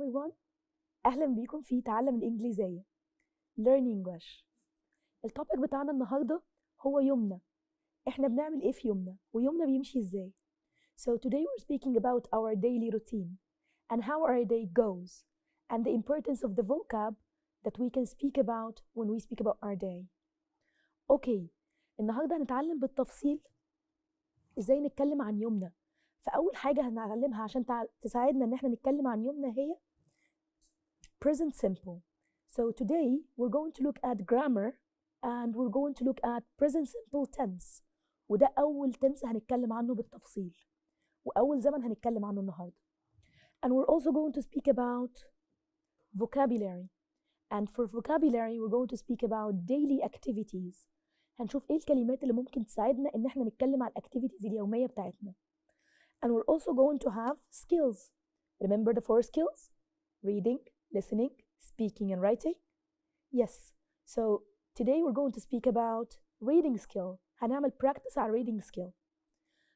everyone. أهلا بيكم في تعلم الإنجليزية Learn English. التوبيك بتاعنا النهاردة هو يومنا. إحنا بنعمل إيه في يومنا ويومنا بيمشي إزاي. So today we're speaking about our daily routine and how our day goes and the importance of the vocab that we can speak about when we speak about our day. Okay, النهاردة هنتعلم بالتفصيل إزاي نتكلم عن يومنا. فأول حاجة هنعلمها عشان تساعدنا إن إحنا نتكلم عن يومنا هي present simple. So today we're going to look at grammar and we're going to look at present simple tense. وده أول tense هنتكلم عنه بالتفصيل وأول زمن هنتكلم عنه النهاردة. And we're also going to speak about vocabulary. And for vocabulary we're going to speak about daily activities. هنشوف إيه الكلمات اللي ممكن تساعدنا إن إحنا نتكلم عن الactivities اليومية بتاعتنا. And we're also going to have skills. Remember the 4 skills? Reading, listening, speaking, and writing? Yes. So today we're going to speak about reading skill. هنعمل practice على reading skill.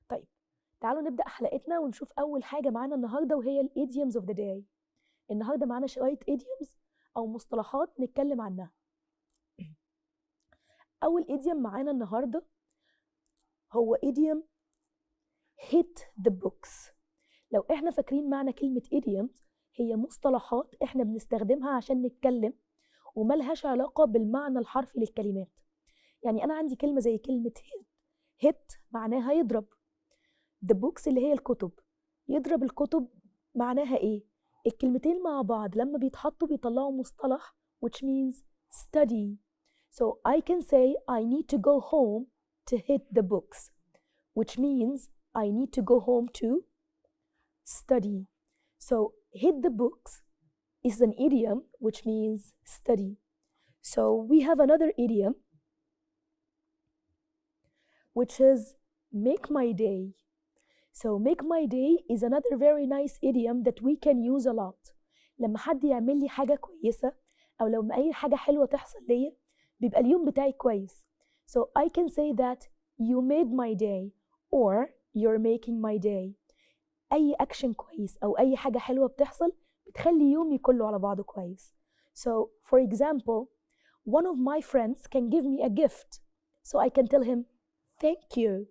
طيب تعالوا نبدأ حلقتنا ونشوف أول حاجة معانا النهاردة وهي ال idioms of the day. النهاردة معانا شوية idioms أو مصطلحات نتكلم عنها. أول idiom معانا النهاردة هو idiom hit the books. لو احنا فاكرين معنى كلمة idioms هي مصطلحات احنا بنستخدمها عشان نتكلم وملهاش علاقة بالمعنى الحرفي للكلمات. يعني أنا عندي كلمة زي كلمة hit معناها يضرب. the books اللي هي الكتب. يضرب الكتب معناها ايه؟ الكلمتين مع بعض لما بيتحطوا بيطلعوا مصطلح which means study. So I can say I need to go home to hit the books, which means I need to go home to study. So hit the books is an idiom which means study. So we have another idiom which is make my day. So make my day is another very nice idiom that we can use a lot. لما حد يعمل لي حاجة كويسة أو لما أي حاجة حلوة تحصل لي بيبقى اليوم بتاعي كويس. So I can say that you made my day or you're making my day. أي أكشن كويس أو أي حاجة حلوة بتحصل بتخلي يومي كله على بعضه كويس. So for example, one of my friends can give me a gift. So I can tell him, thank you,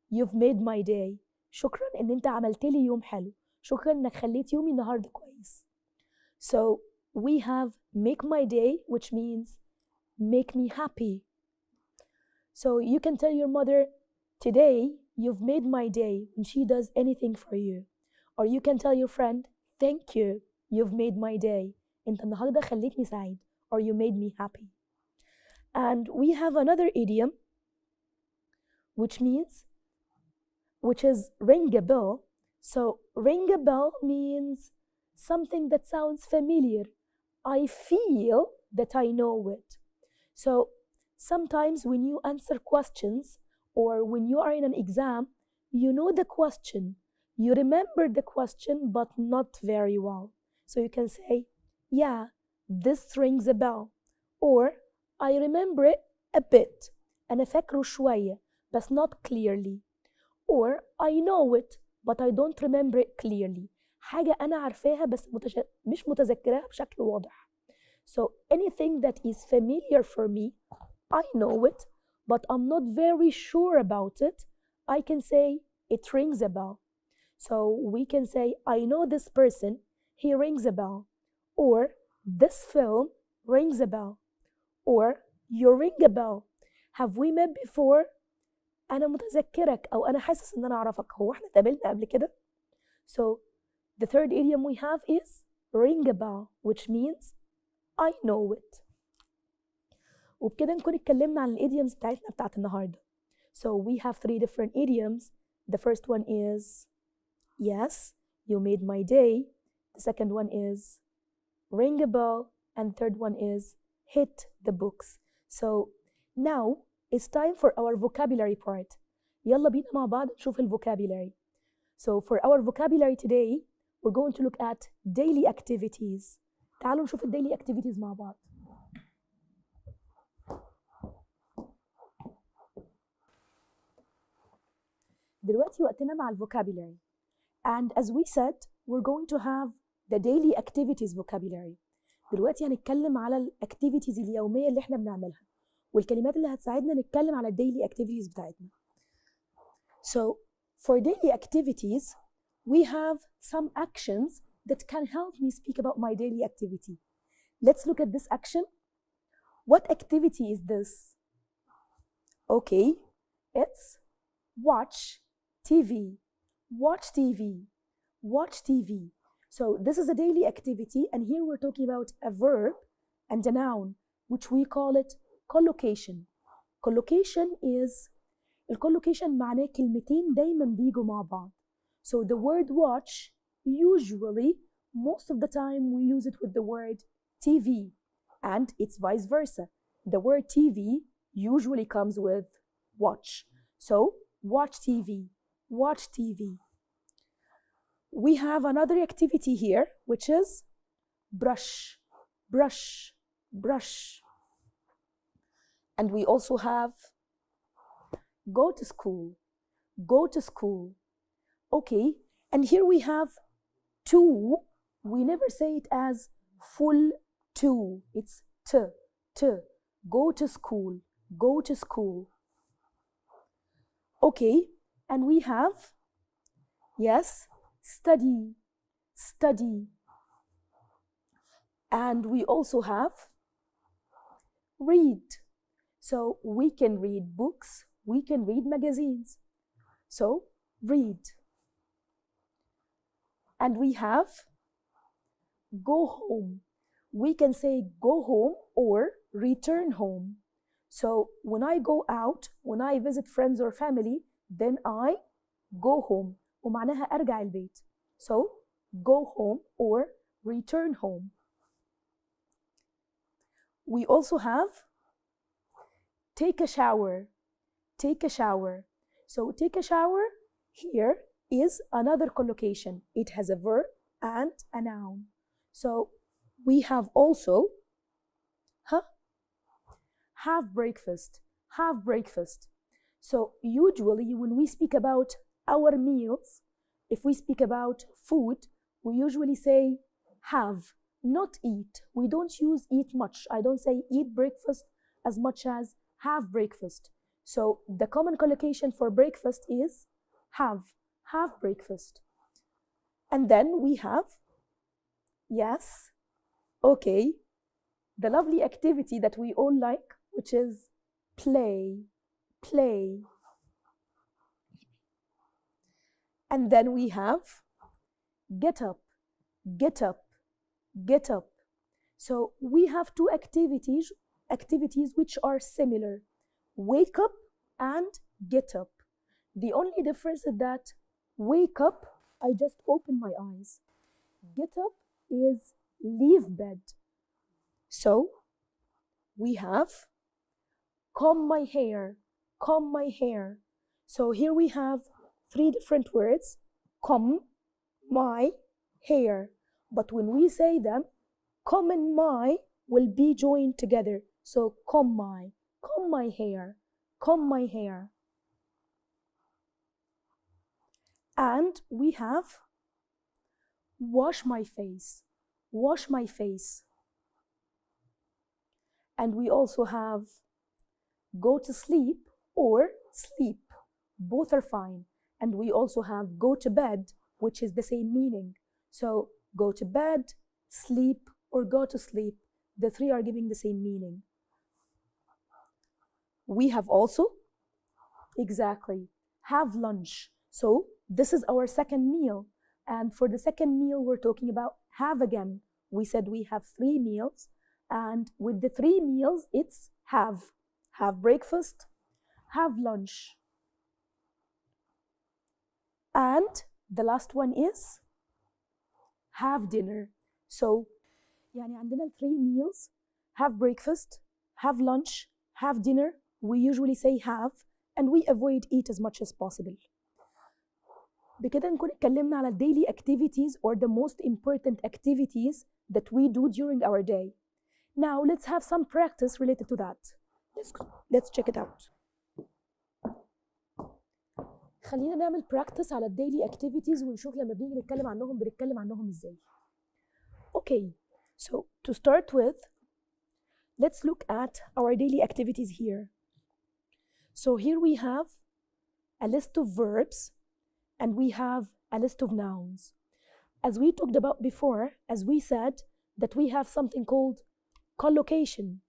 you've made my day. شكرا إن أنت عملت لي يوم حلو. شكرا إنك خليت يومي النهاردة كويس. So we have make my day which means make me happy. So you can tell your mother, today you've made my day when she does anything for you. Or you can tell your friend, thank you, you've made my day. أنت النهاردة خليتني سعيد. Or you made me happy. And we have another idiom which is ring a bell. So ring a bell means something that sounds familiar. I feel that I know it. So sometimes when you answer questions or when you are in an exam, you know the question. You remember the question but not very well. So you can say, yeah, this rings a bell. Or I remember it a bit. أنا فاكره شوية but not clearly. Or I know it but I don't remember it clearly. حاجة أنا عارفاها بس مش متذكرها بشكل واضح. So anything that is familiar for me, I know it, but I'm not very sure about it. I can say it rings a bell. So we can say, I know this person, he rings a bell. Or this film rings a bell. Or you ring a bell. Have we met before? أنا متذكرك أو أنا حاسس إن أنا أعرفك. هو إحنا قابلنا قبل كده؟ So the third idiom we have is ring a bell, which means I know it. وبكده نكون اتكلمنا عن الidioms بتاعتنا بتاعت النهاردة. So we have 3 different idioms. The first one is yes, you made my day. The second one is ring a bell. And third one is hit the books. So now it's time for our vocabulary part. يلا بينا مع بعض نشوف vocabulary. So for our vocabulary today, we're going to look at daily activities. تعالوا نشوف daily activities مع بعض. دلوقتي وقتنا مع vocabulary. And as we said, we're going to have the daily activities vocabulary. دلوقتي هنتكلم على الاكتيفيتيز اليوميه اللي احنا بنعملها والكلمات اللي هتساعدنا نتكلم على الديلي اكتيفيتيز بتاعتنا. So for daily activities we have some actions that can help me speak about my daily activity. Let's look at this action. What activity is this? Okay, it's watch TV. Watch TV. Watch TV. So this is a daily activity, and here we're talking about a verb and a noun, which we call it collocation. Collocation is الcollocation معناه كلمتين دايما بيجوا مع بعض. So the word watch, usually most of the time we use it with the word TV, and it's vice versa. The word TV usually comes with watch. So watch TV. Watch TV. We have another activity here, which is brush, brush, brush. And we also have go to school, go to school. Okay, and here we have two. We never say it as full two. It's t. Go to school, go to school. Okay, and we have, yes, study, study. And we also have read. So we can read books, we can read magazines. So read. And we have go home. We can say go home or return home. So when I go out, when I visit friends or family, then I go home. ومعناها أرجع البيت. So go home or return home. We also have take a shower. Take a shower. So take a shower here is another collocation. It has a verb and a noun. So we have also have breakfast. Have breakfast. So usually when we speak about our meals, if we speak about food, we usually say have, not eat. We don't use eat much. I don't say eat breakfast as much as have breakfast. So the common collocation for breakfast is have breakfast. And then we have, yes, okay, the lovely activity that we all like, which is play, play. And then we have get up, get up, get up. So we have two activities which are similar. Wake up and get up. The only difference is that wake up, I just open my eyes. Get up is leave bed. So we have comb my hair, comb my hair. So here we have three different words, comb, my, hair. But when we say them, comb and my will be joined together. So comb my hair, comb my hair. And we have wash my face, wash my face. And we also have go to sleep or sleep. Both are fine. And we also have go to bed, which is the same meaning. So go to bed, sleep, or go to sleep. The three are giving the same meaning. We have also, exactly, have lunch. So this is our second meal. And for the second meal, we're talking about have again. We said we have 3 meals. And with the 3 meals, it's have. Have breakfast, have lunch. And the last one is have dinner. So يعني عندنا 3 meals, have breakfast, have lunch, have dinner. We usually say have, and we avoid eat as much as possible. بكده نكون اتكلمنا على daily activities or the most important activities that we do during our day. Now let's have some practice related to that. Let's check it out. خلينا نعمل practice على daily activities ونشوف لما بنيجي نتكلم عنهم بنتكلم عنهم ازاي. Okay, so to start with, let's look at our daily activities here. So here we have a list of verbs and we have a list of nouns. As we talked about before, as we said, that we have something called collocation.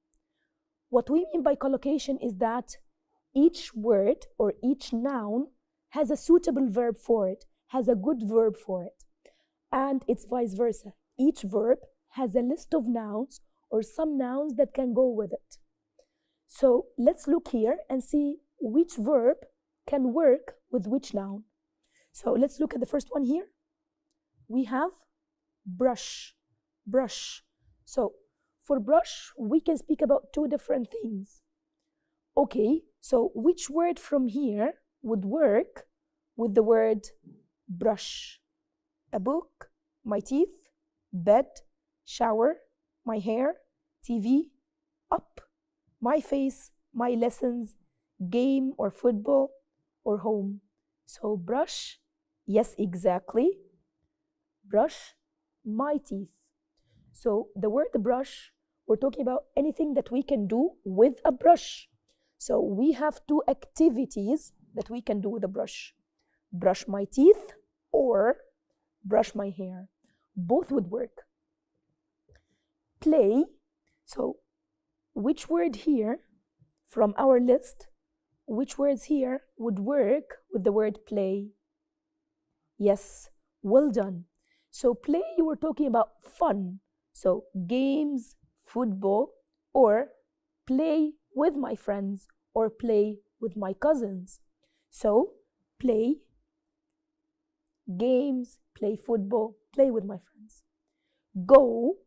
What we mean by collocation is that each word or each noun has a suitable verb for it, has a good verb for it. And it's vice versa. Each verb has a list of nouns or some nouns that can go with it. So let's look here and see which verb can work with which noun. So let's look at the first one here. We have brush, brush. So for brush, we can speak about two different things. Okay, so which word from here would work with the word brush? A book, my teeth, bed, shower, my hair, TV, up, my face, my lessons, game or football, or home. So brush, yes, exactly. Brush my teeth. So the word brush, we're talking about anything that we can do with a brush. So we have two activities that we can do with a brush. Brush my teeth or brush my hair. Both would work. Play. So which word here from our list, which words here would work with the word play? Yes, well done. So play, you were talking about fun. So games, football, or play with my friends, or play with my cousins. So play, games, play football, play with my friends. Go,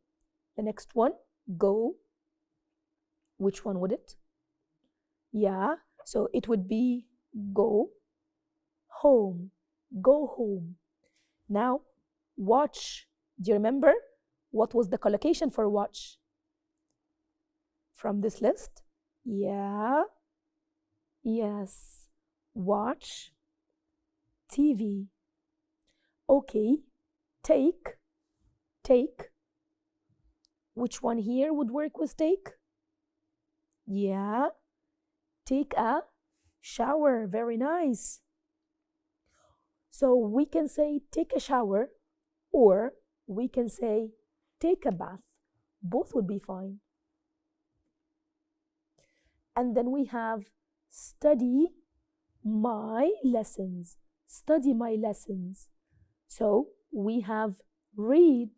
the next one, go. Which one would it? Yeah, so it would be go home, go home. Now, watch. Do you remember what was the collocation for watch from this list? Yeah, yes, watch TV. Okay, take. Which one here would work with take? Yeah, take a shower. Very nice. So we can say take a shower, or we can say take a bath. Both would be fine. And then we have study my lessons. Study my lessons. So we have read.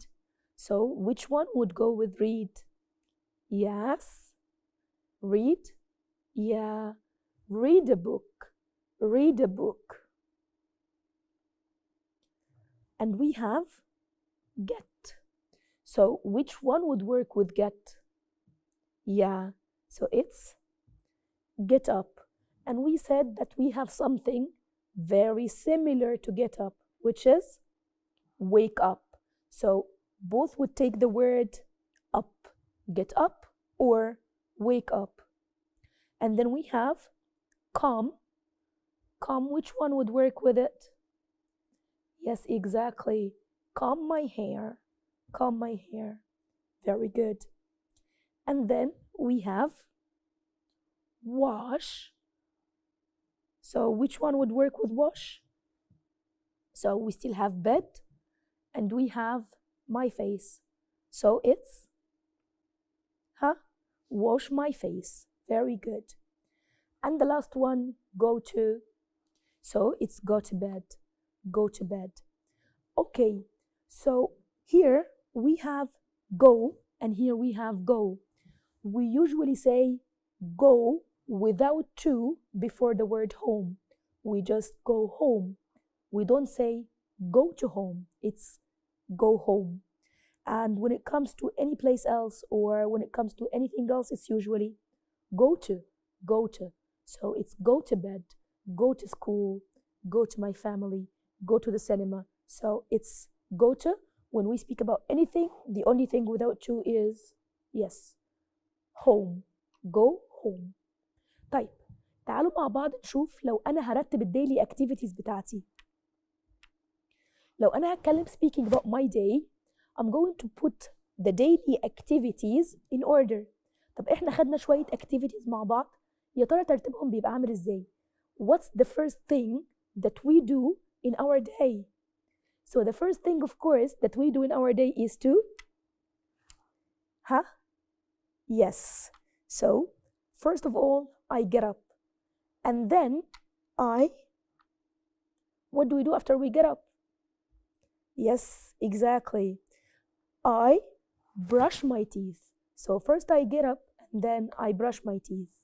So which one would go with read? Yes. Read? Yeah. Read a book. Read a book. And we have get. So which one would work with get? Yeah. So it's get up. And we said that we have something very similar to get up, which is wake up. So both would take the word up, get up, or wake up. And then we have comb. Comb, which one would work with it? Yes, exactly. Comb my hair. Comb my hair. Very good. And then we have wash. So which one would work with wash? So we still have bed and we have my face. So it's wash my face. Very good. And the last one, go to. So it's go to bed. Go to bed. Okay, so here we have go and here we have go. We usually say go without to before the word home. We just go home. We don't say go to home. It's go home. And when it comes to any place else or when it comes to anything else, it's usually go to, go to. So it's go to bed, go to school, go to my family, go to the cinema. So it's go to. When we speak about anything, the only thing without to is, yes, home. Go home. طيب تعالوا مع بعض نشوف لو أنا هرتب الديلي activities بتاعتي. لو أنا هتكلم speaking about my day, I'm going to put the daily activities in order. طب احنا خدنا شوية activities مع بعض، يا ترى ترتيبهم بيبقى عامل ازاي؟ What's the first thing that we do in our day? So the first thing, of course, that we do in our day is to, Yes. So first of all, I get up, and then what do we do after we get up? Yes, exactly. I brush my teeth. So first I get up and then I brush my teeth.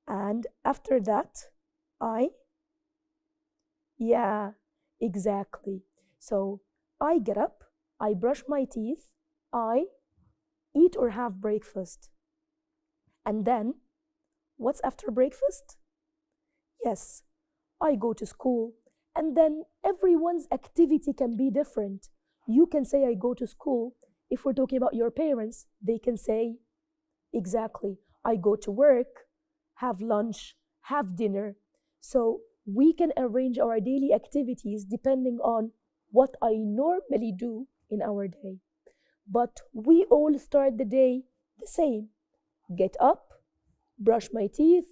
And after that, yeah, exactly. So I get up, I brush my teeth, I eat or have breakfast. And then, what's after breakfast? Yes, I go to school. And then everyone's activity can be different. You can say I go to school. If we're talking about your parents, they can say, exactly, I go to work, have lunch, have dinner. So we can arrange our daily activities depending on what I normally do in our day. But we all start the day the same. Get up, brush my teeth,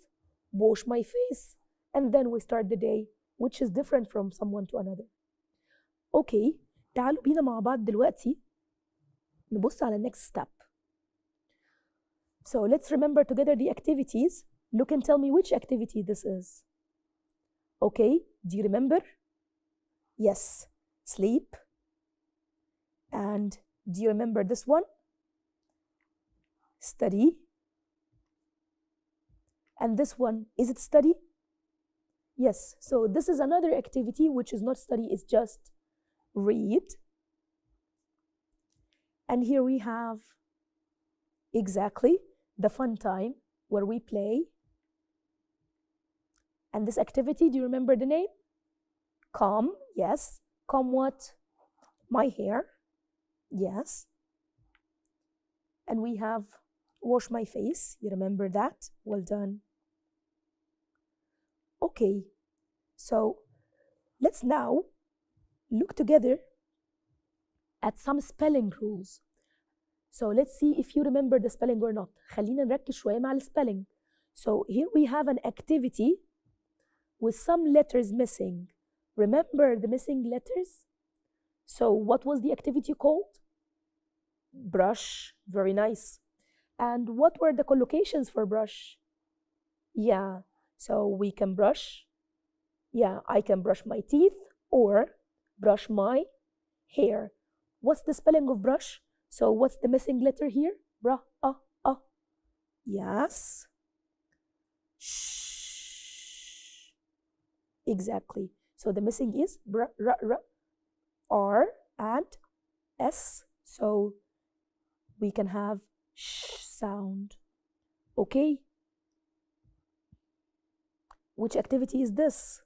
wash my face, and then we start the day, which is different from someone to another. Okay, تعالوا بينا مع بعض دلوقتي نبص على next step. So let's remember together the activities. Look and tell me which activity this is. Okay, do you remember? Yes, sleep. And do you remember this one? Study. And this one, is it study? Yes, so this is another activity which is not study, it's just read. And here we have exactly the fun time where we play. And this activity, do you remember the name? Comb, yes. Comb what? My hair, yes. And we have wash my face, you remember that? Well done. Okay, so let's now look together at some spelling rules. So let's see if you remember the spelling or not. خلينا نركز شوية مع spelling. So here we have an activity with some letters missing. Remember the missing letters? So what was the activity called? Brush, very nice. And what were the collocations for brush? Yeah, so we can brush. Yeah, I can brush my teeth or brush my hair. What's the spelling of brush? So what's the missing letter here? Bra, Yes. Shh. Exactly. So the missing is bra, ra, ra, R and S. So we can have sh sound. Okay. Which activity is this?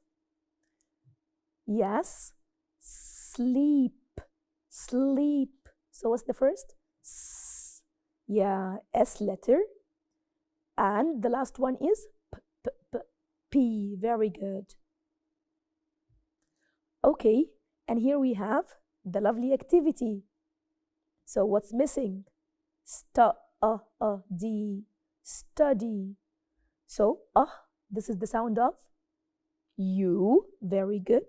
Yes. Sleep. Sleep. So what's the first? S. Yeah, S letter. And the last one is P. Very good. Okay, and here we have the lovely activity. So what's missing? D. Study. So this is the sound of U. Very good.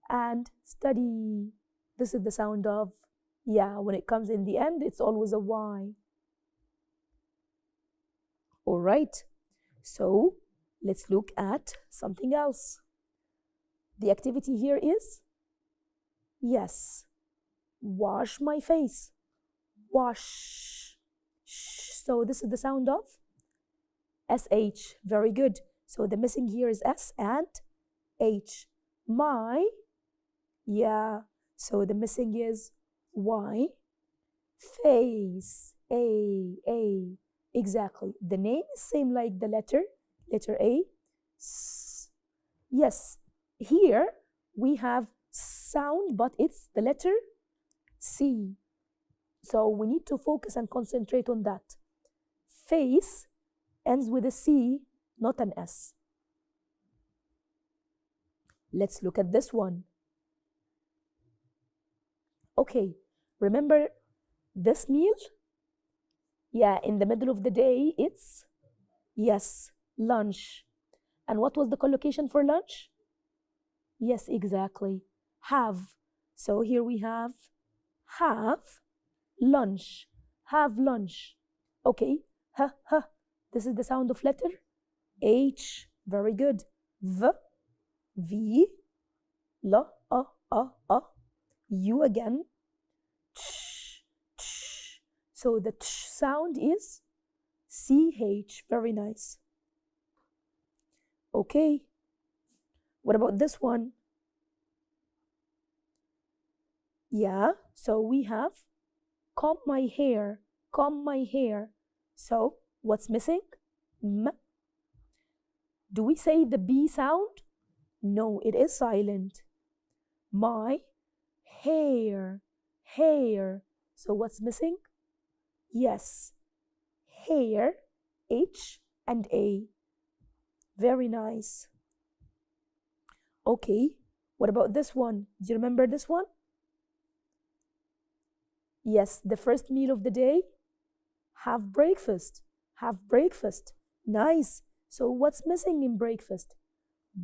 And study. This is the sound of, yeah, when it comes in the end, it's always a Y. All right, so let's look at something else. The activity here is, yes, wash my face. Wash. So this is the sound of SH. Very good. So the missing here is S and H. My, yeah. So the missing is Y. Face. A. Exactly. The name is same like the letter A. Yes. Here we have sound, but it's the letter C. So we need to focus and concentrate on that. Face ends with a C, not an S. Let's look at this one. Okay, remember This meal? Yeah, in the middle of the day, it's, yes, lunch. And what was the collocation for lunch? Yes, exactly. Have. So here we have lunch. Have lunch. Okay. Ha. This is the sound of letter H. Very good. V. A. U again. Ch. So the ch sound is CH. Very nice. Okay. What about this one? Yeah, so we have comb my hair. So what's missing? M. Do we say the B sound? No, it is silent. My hair. So what's missing? Yes, hair, H and A. Very nice. Okay, what about this one? Do you remember this one? Yes, the first meal of the day. Have breakfast. Nice. So what's missing in breakfast?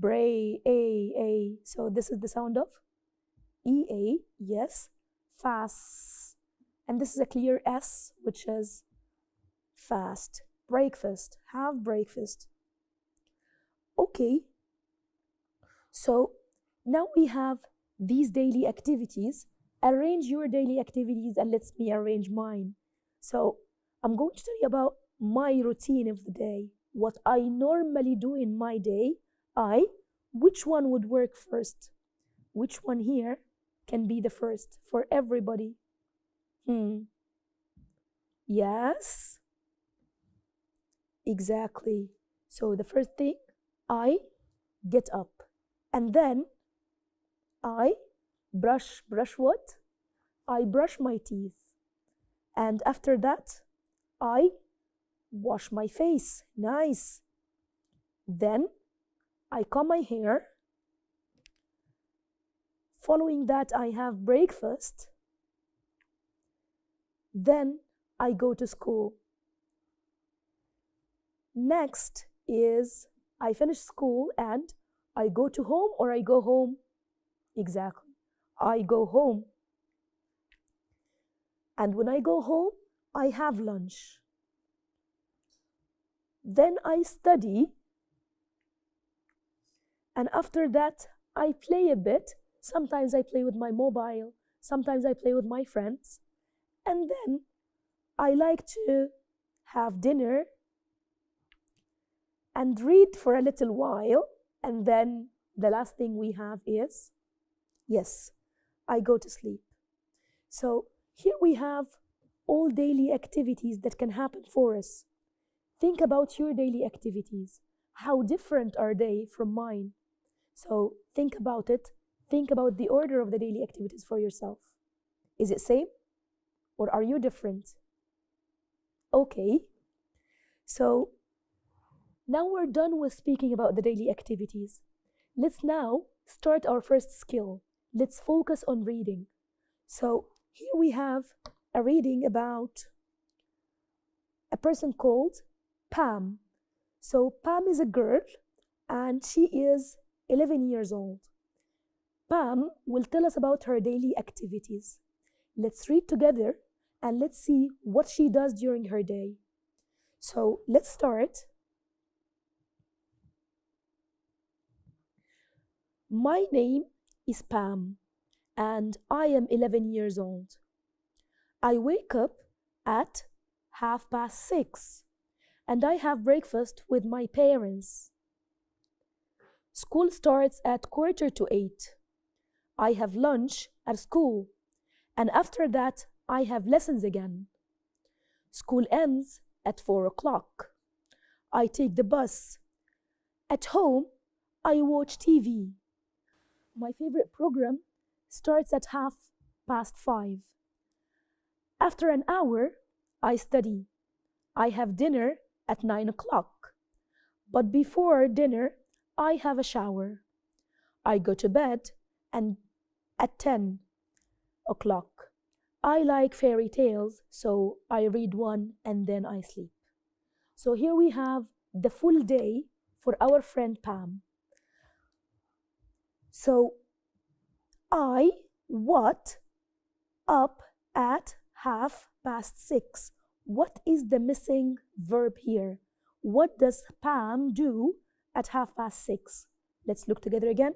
A. So this is the sound of EA. Yes. Fast. And this is a clear S, which is fast. Breakfast. Have breakfast. Okay. So now we have these daily activities. Arrange your daily activities and let me arrange mine. So I'm going to tell you about my routine of the day, what I normally do in my day. Which one would work first? Which one here can be the first for everybody? Yes, exactly. So the first thing, I get up and then I brush what? I brush my teeth. And after that, I wash my face. Nice. Then I comb my hair. Following that, I have breakfast. Then I go to school. Next is I finish school and I go to home or I go home. Exactly. I go home. And when I go home, I have lunch. Then I study. And after that, I play a bit. Sometimes I play with my mobile. Sometimes I play with my friends. And then I like to have dinner and read for a little while. And then the last thing we have is, yes, I go to sleep. So here we have all daily activities that can happen for us. Think about your daily activities. How different are they from mine? So think about it. Think about the order of the daily activities for yourself. Is it same? Or are you different? Okay. So now we're done with speaking about the daily activities. Let's now start our first skill. Let's focus on reading. So here we have a reading about a person called Pam. So Pam is a girl and she is 11 years old. Pam will tell us about her daily activities. Let's read together and let's see what she does during her day. So let's start. My name is Pam and I am 11 years old. I wake up at 6:30 and I have breakfast with my parents. School starts at 7:45. I have lunch at school and after that I have lessons again. School ends at 4 o'clock. I take the bus. At home, I watch TV. My favorite program starts at 5:30. After an hour, I study. I have dinner at 9 o'clock. But before dinner, I have a shower. I go to bed and at 10 o'clock. I like fairy tales, so I read one and then I sleep. So here we have the full day for our friend Pam. So I what up at 6:30. What is the missing verb here? What does Pam do at 6:30? Let's look together again.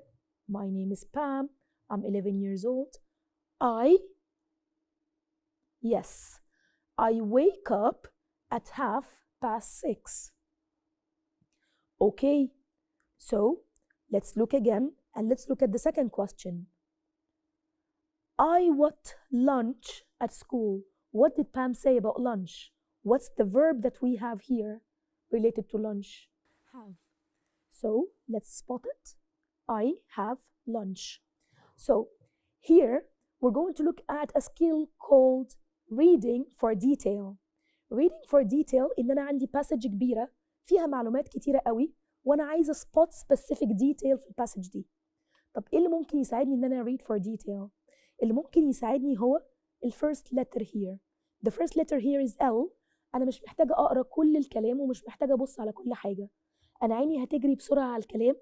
My name is Pam. I'm 11 years old. Yes, I wake up at 6:30. Okay, so let's look again and let's look at the second question. I what lunch at school. What did Pam say about lunch? What's the verb that we have here related to lunch? Have. So let's spot it. I have lunch. So here we're going to look at a skill called reading for detail. Reading for detail إن أنا عندي passage كبيرة فيها معلومات كتيرة قوي وأنا عايزة spot specific detail في الباسج دي. طب إيه اللي ممكن يساعدني إن أنا read for detail؟ اللي ممكن يساعدني هو first letter here. The first letter here is L. أنا مش محتاجة أقرأ كل الكلام ومش محتاجة أبص على كل حاجة. أنا عيني هتجري بسرعة على الكلام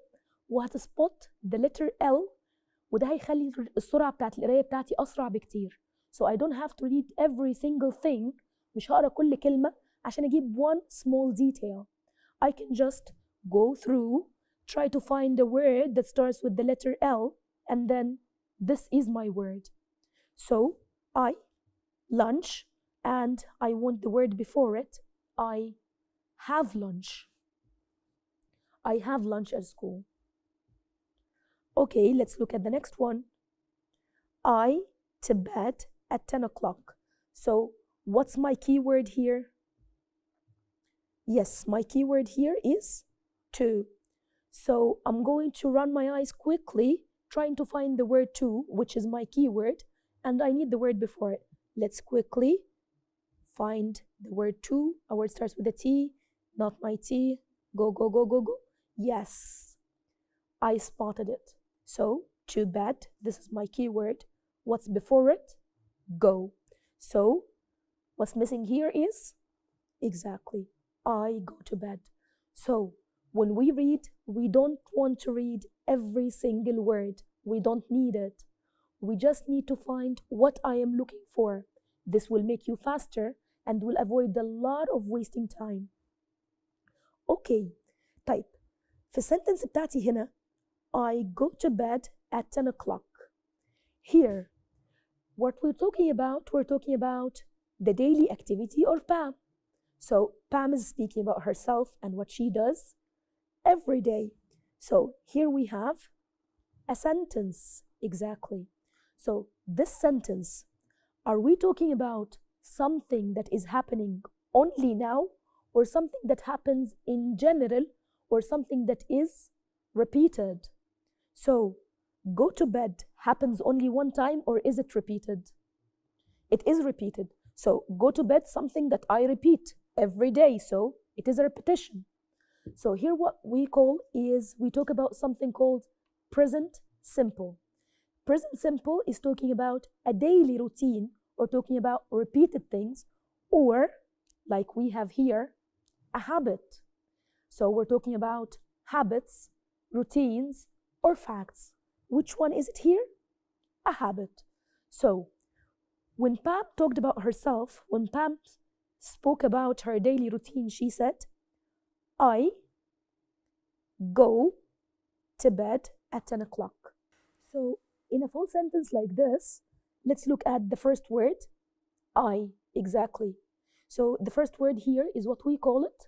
وهتسبوت the letter L وده هيخلي السرعة بتاعت القراية بتاعتي أسرع بكتير. So I don't have to read every single thing. مش هقرأ كل كلمة عشان أجيب one small detail. I can just go through, try to find a word that starts with the letter L, and then this is my word. So I lunch, and I want the word before it. I have lunch. I have lunch at school. Okay, let's look at the next one. I to bed at 10 o'clock. So what's my keyword here? Yes, my keyword here is to. So I'm going to run my eyes quickly, trying to find the word to, which is my keyword, and I need the word before it. Let's quickly find the word to. A word starts with a T, not my T. Go, go, go, go, go. Yes, I spotted it. So, to bed, this is my keyword. What's before it? Go. So, what's missing here is, exactly, I go to bed. So, when we read, we don't want to read every single word. We don't need it. We just need to find what I am looking for. This will make you faster and will avoid a lot of wasting time. Okay, طيب في السنتنس بتاعتي هنا I go to bed at 10 o'clock. Here, what we're talking about the daily activity of Pam. So Pam is speaking about herself and what she does every day. So here we have a sentence, exactly. So this sentence, are we talking about something that is happening only now, or something that happens in general, or something that is repeated? So go to bed happens only one time, or is it repeated? It is repeated. So go to bed, something that I repeat every day, so it is a repetition. So here what we talk about something called present simple. Present simple is talking about a daily routine, or talking about repeated things, or like we have here, a habit. So we're talking about habits, routines, or facts. Which one is it here? A habit. So when Pam talked about herself, when Pam spoke about her daily routine, she said, I go to bed at 10 o'clock. So in a full sentence like this, let's look at the first word, I, exactly. So the first word here is what we call it,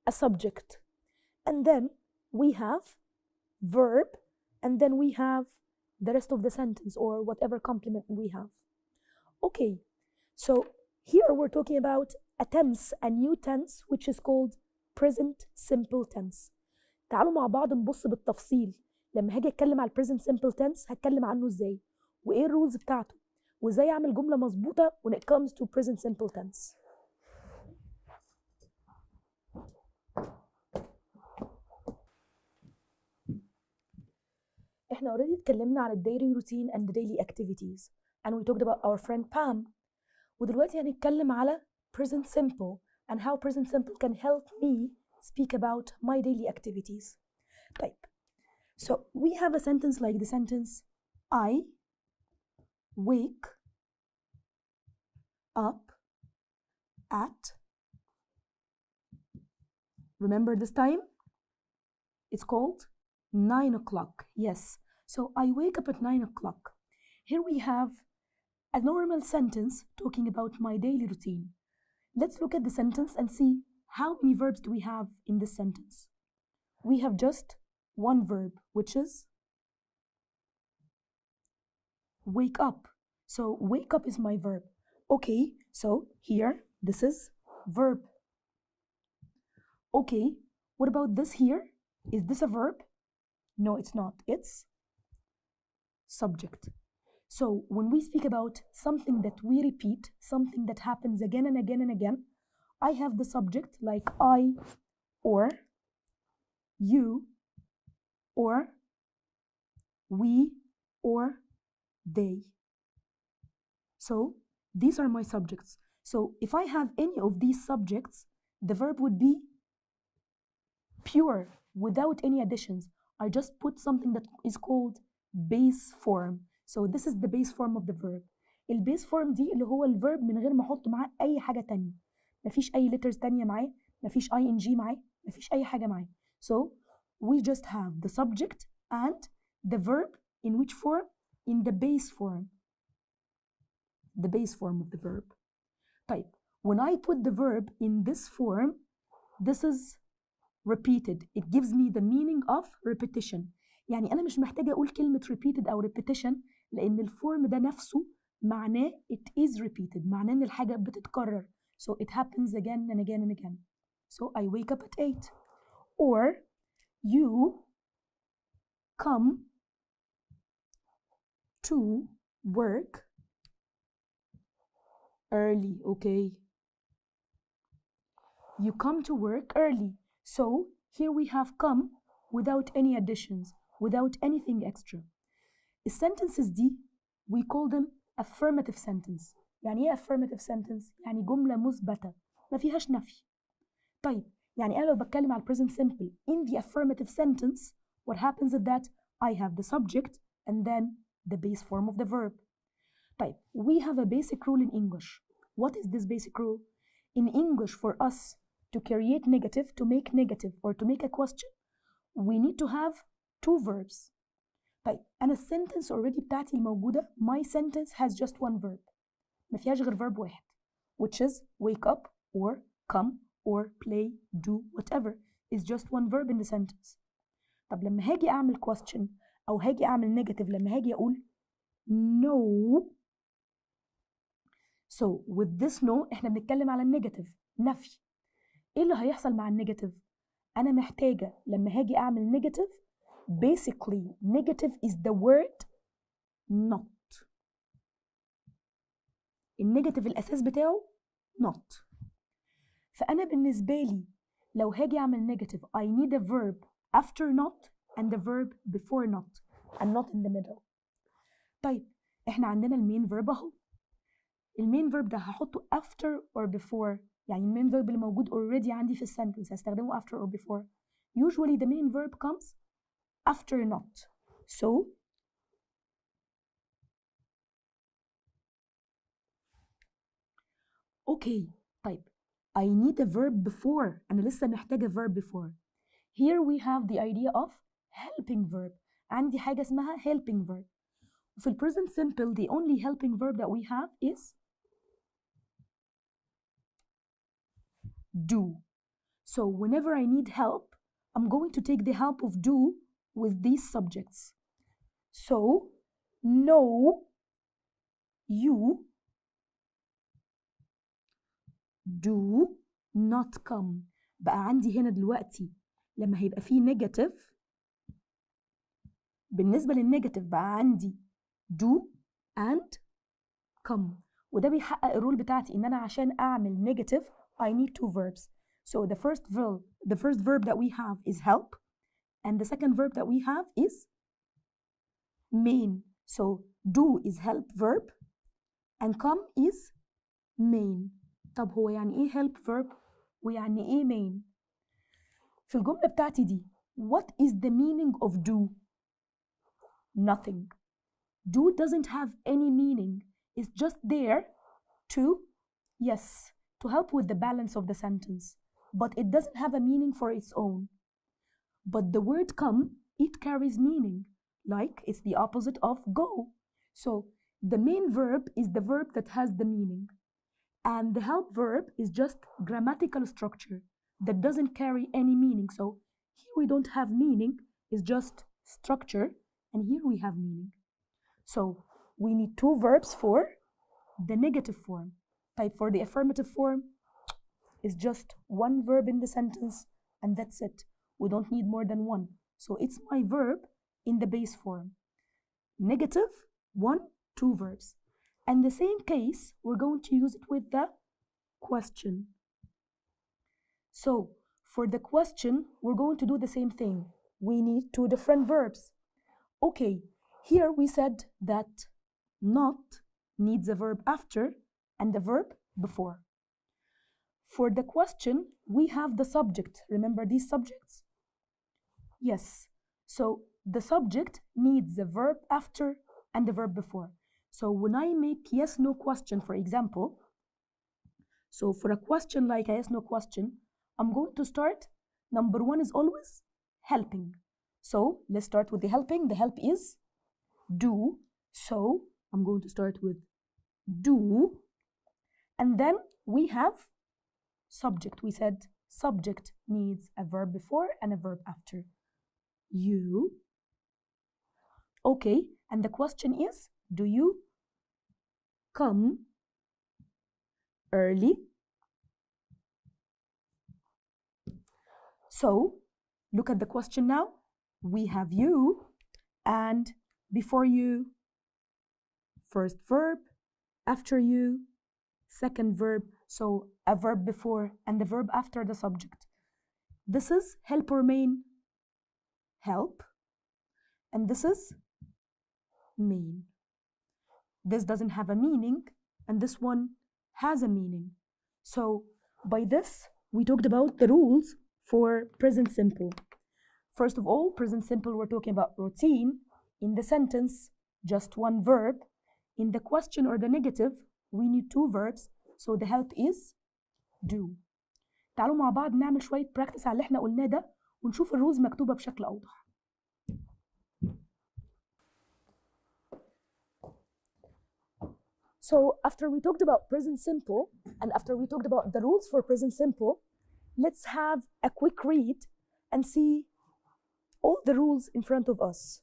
a subject. And then we have verb, and then we have the rest of the sentence or whatever complement we have. Okay, so here we're talking about a tense, a new tense, which is called present simple tense. تعالوا مع بعض نبص بالتفصيل لما هاجي اتكلم على present simple tense هتكلم عنه ازاي وايه الرولز بتاعته وازاي اعمل جمله مظبوطه when it comes to present simple tense. احنا already اتكلمنا على الديلي روتين and the daily activities. and we talked about our friend Pam. ودلوقتي هنتكلم على present simple and how present simple can help me speak about my daily activities. طيب, so we have a sentence like the sentence I wake up at, remember this time? It's called 9 o'clock. Yes, so I wake up at 9 o'clock. Here we have a normal sentence talking about my daily routine. Let's look at the sentence and see how many verbs do we have in this sentence. We have just one verb, which is wake up. So wake up is my verb. Okay, so here, this is verb. Okay, what about this here? Is this a verb? No, it's not. It's subject. So when we speak about something that we repeat, something that happens again and again and again, I have the subject like I or you or we or they. So these are my subjects. So if I have any of these subjects, the verb would be pure without any additions. I just put something that is called base form. So this is the base form of the verb. البيس form دي اللي هو الverb من غير ما احط معاه اي حاجة تانية. مفيش اي letters تانية معاه، مفيش ing معاه، مفيش اي حاجة معاه. So we just have the subject and the verb in which form? In the base form. The base form of the verb. طيب, when I put the verb in this form, this is repeated. It gives me the meaning of repetition. يعني أنا مش محتاجة أقول كلمة repeated أو repetition لأن الفورم ده نفسه معناه it is repeated. معناه إن الحاجة بتتكرر. So it happens again and again and again. So I wake up at 8. Or you come to work early. Okay. You come to work early. So here we have come without any additions, without anything extra. The sentences دي we call them affirmative sentence. يعني ايه affirmative sentence؟ يعني جملة مثبتة ما فيهاش نفي. طيب, يعني أنا لو بتكلم على present simple in the affirmative sentence, what happens is that I have the subject and then the base form of the verb. طيب, we have a basic rule in English. What is this basic rule? In English, for us to create negative, to make negative or to make a question, we need to have two verbs. طيب, أنا السنتنس already بتاعتي الموجودة, my sentence has just one verb. ما فيهاش غير verb واحد, which is wake up or come or play, do, whatever. Is just one verb in the sentence. طب لما هاجي أعمل question أو هاجي أعمل negative, لما هاجي أقول no. So with this no إحنا بنتكلم على النيجاتيف, نفي. إيه اللي هيحصل مع النيجاتيف؟ أنا محتاجة لما هاجي أعمل نيجاتيف, basically negative is the word not. النيجاتيف الأساس بتاعه not. فأنا بالنسبة لي لو هاجي أعمل negative, I need a verb after not and the verb before not and not in the middle. طيب, إحنا عندنا المين verb أهو. المين verb ده هحطه after or before. يعني المين verb اللي موجود already عندي في السنتنس هستخدمه after or before. Usually the main verb comes after not. So okay, طيب, I need a verb before. أنا لسه محتاجة verb before. Here we have the idea of helping verb. عندي حاجة اسمها helping verb. وفي ال present simple the only helping verb that we have is do. So whenever I need help, I'm going to take the help of do with these subjects. So no, you do not come. بقى عندي هنا دلوقتي لما هيبقى فيه negative, بالنسبة للنيجاتيف بقى عندي do and come. وده بيحقق الرول بتاعتي إن أنا عشان أعمل negative I need two verbs. So the first verb that we have is help and the second verb that we have is main. So do is help verb and come is main. طب هو يعني إيه help verb ويعني إيه main؟ في الجملة بتاعتي دي what is the meaning of do? Nothing. Do doesn't have any meaning. It's just there to, yes, to help with the balance of the sentence. But it doesn't have a meaning for its own. But the word come, it carries meaning. Like it's the opposite of go. So the main verb is the verb that has the meaning. And the help verb is just grammatical structure that doesn't carry any meaning. So here we don't have meaning, it's just structure, and here we have meaning. So we need two verbs for the negative form. Type for the affirmative form is just one verb in the sentence, and that's it. We don't need more than one. So it's my verb in the base form. Negative, one, two verbs. And the same case, we're going to use it with the question. So for the question, we're going to do the same thing. We need two different verbs. Okay, here we said that not needs a verb after and a verb before. For the question, we have the subject. Remember these subjects? Yes. So the subject needs a verb after and the verb before. So when I make yes, no question, for example, so for a question like a yes, no question, I'm going to start, number one is always helping. So let's start with the helping. The help is do. So I'm going to start with do. And then we have subject. We said subject needs a verb before and a verb after. You. Okay, and the question is, do you come early? So look at the question now. We have you, and before you, first verb, after you, second verb. So a verb before and the verb after the subject. This is help or main? Help. And this is main. This doesn't have a meaning, and this one has a meaning. So by this, we talked about the rules for present simple. First of all, present simple, we're talking about routine. In the sentence, just one verb. In the question or the negative, we need two verbs. So the help is do. تعالوا مع بعض نعمل شوية practice على اللي احنا قلناه ده ونشوف الرولز مكتوبة بشكل أوضح. So after we talked about present simple and after we talked about the rules for present simple, let's have a quick read and see all the rules in front of us.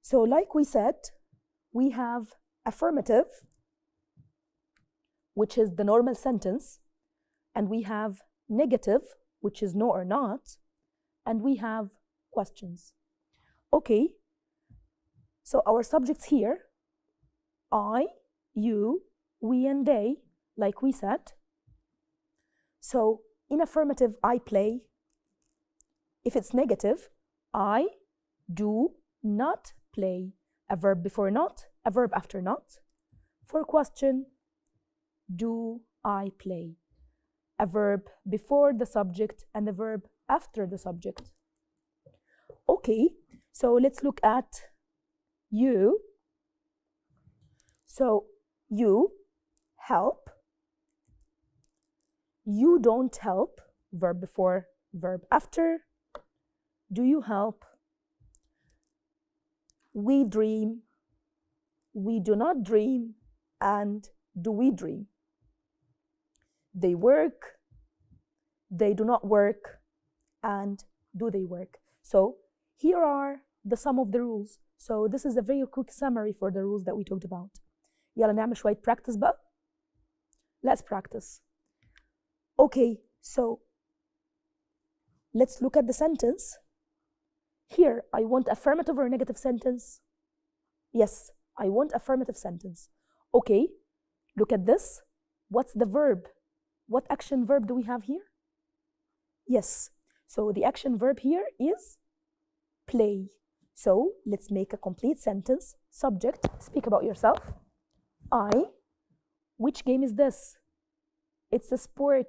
So like we said, we have affirmative, which is the normal sentence, and we have negative, which is no or not, and we have questions. Okay, so our subjects here, I, you, we, and they, like we said. So in affirmative, I play. If it's negative, I do not play. A verb before not, a verb after not. For question, do I play? A verb before the subject and the verb after the subject. Okay, so let's look at you. So you help. You don't help. Verb before, verb after. Do you help? We dream. We do not dream. And do we dream? They work. They do not work. And do they work? So here are the sum of the rules. So this is a very quick summary for the rules that we talked about. يلا نعمل شوية practice بقى. Let's practice. Okay, so let's look at the sentence. Here, I want affirmative or negative sentence? Yes, I want affirmative sentence. Okay, look at this. What's the verb? What action verb do we have here? Yes, so the action verb here is play. So let's make a complete sentence. subject, speak about yourself. I, which game is this? It's a sport.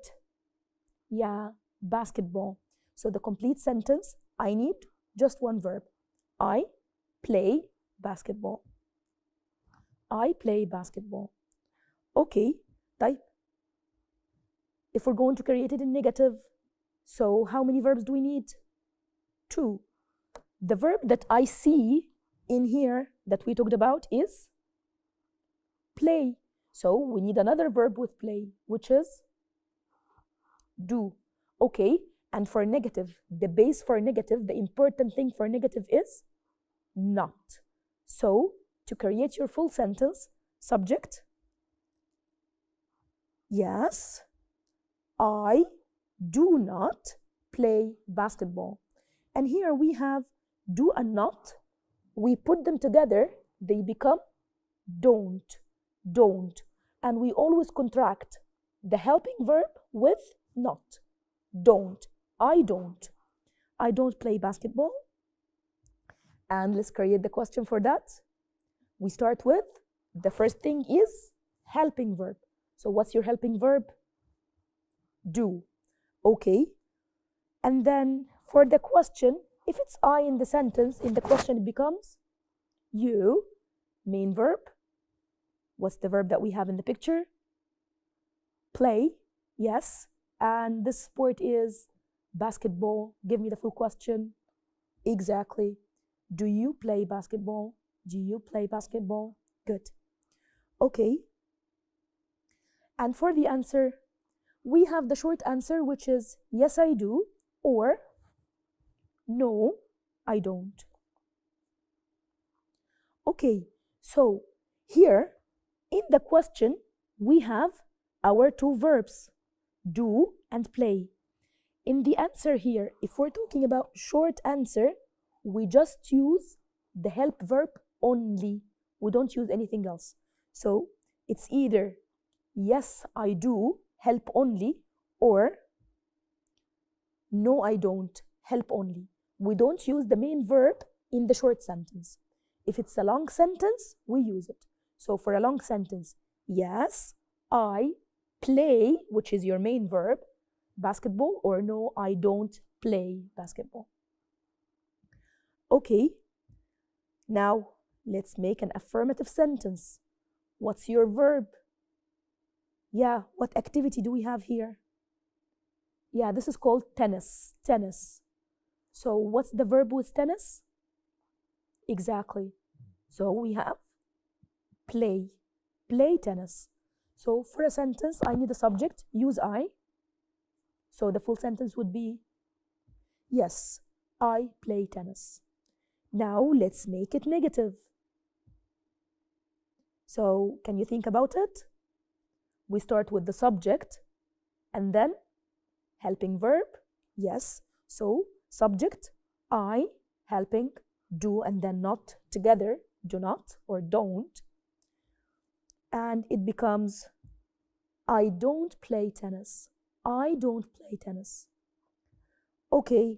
Yeah, basketball. So the complete sentence, I need just one verb. I play basketball. I play basketball. Okay, طيب. If we're going to create it in negative, so how many verbs do we need? 2. The verb that I see in here that we talked about is play. So we need another verb with play, which is do. Okay, and for negative, the base for negative, the important thing for negative is not. So to create your full sentence, subject, yes, I do not play basketball. And here we have do and not. We put them together, they become don't. And we always contract the helping verb with not. Don't. I don't play basketball. And let's create the question for that. We start with the first thing is helping verb. So what's your helping verb? Do. Okay. And then for the question, if it's I in the sentence, in the question it becomes you, main verb. What's the verb that we have in the picture? Play, yes. And this sport is basketball. Give me the full question. Exactly. Do you play basketball? Do you play basketball? Good. Okay. And for the answer, we have the short answer, which is yes, I do, or no, I don't. Okay, so here in the question, we have our 2 verbs, do and play. In the answer here, if we're talking about short answer, we just use the help verb only. We don't use anything else. So it's either yes, I do, help only, or no, I don't, help only. We don't use the main verb in the short sentence. If it's a long sentence, we use it. So for a long sentence, yes, I play, which is your main verb, basketball, or no, I don't play basketball. Okay, now let's make an affirmative sentence. What's your verb? Yeah, what activity do we have here? Yeah, this is called tennis. So what's the verb with tennis? Exactly. So we have play tennis. So for a sentence, I need a subject, use I. So the full sentence would be, yes, I play tennis. Now let's make it negative. So can you think about it? We start with the subject and then helping verb, yes. So subject, I, helping, do, and then not together, do not or don't. And it becomes, I don't play tennis. I don't play tennis. Okay,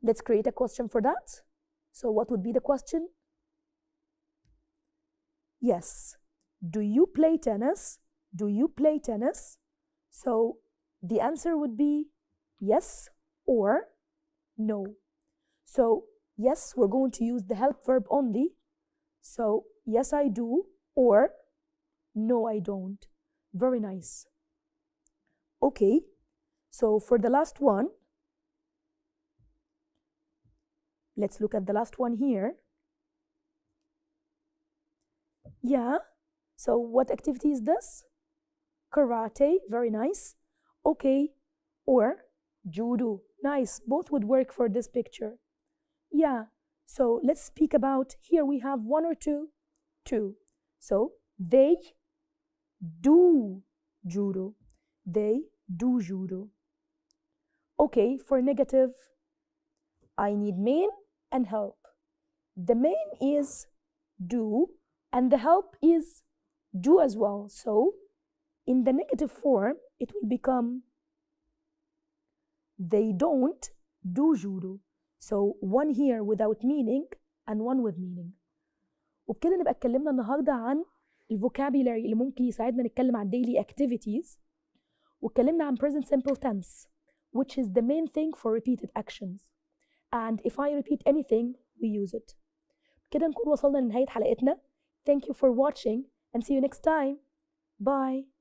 let's create a question for that. So what would be the question? Yes. Do you play tennis? Do you play tennis? So the answer would be yes or no. So yes, we're going to use the help verb only. So yes, I do, or no, I don't. Very nice. Okay, so for the last one, let's look at the last one here. Yeah, so what activity is this? Karate, very nice. Okay, or judo, nice. Both would work for this picture. Yeah, so let's speak about, here we have 1 or 2? 2. So they do judo. They do judo. Okay, for negative, I need main and help. The main is do and the help is do as well. So in the negative form, it will become they don't do judo. So one here without meaning and one with meaning. وبكده نبقى اتكلمنا النهارده عن الفوكابيلاري اللي ممكن يساعدنا نتكلم عن daily activities، واتكلمنا عن present simple tense which is the main thing for repeated actions and if I repeat anything we use it. كده نكون وصلنا لنهاية حلقتنا. Thank you for watching and see you next time. Bye.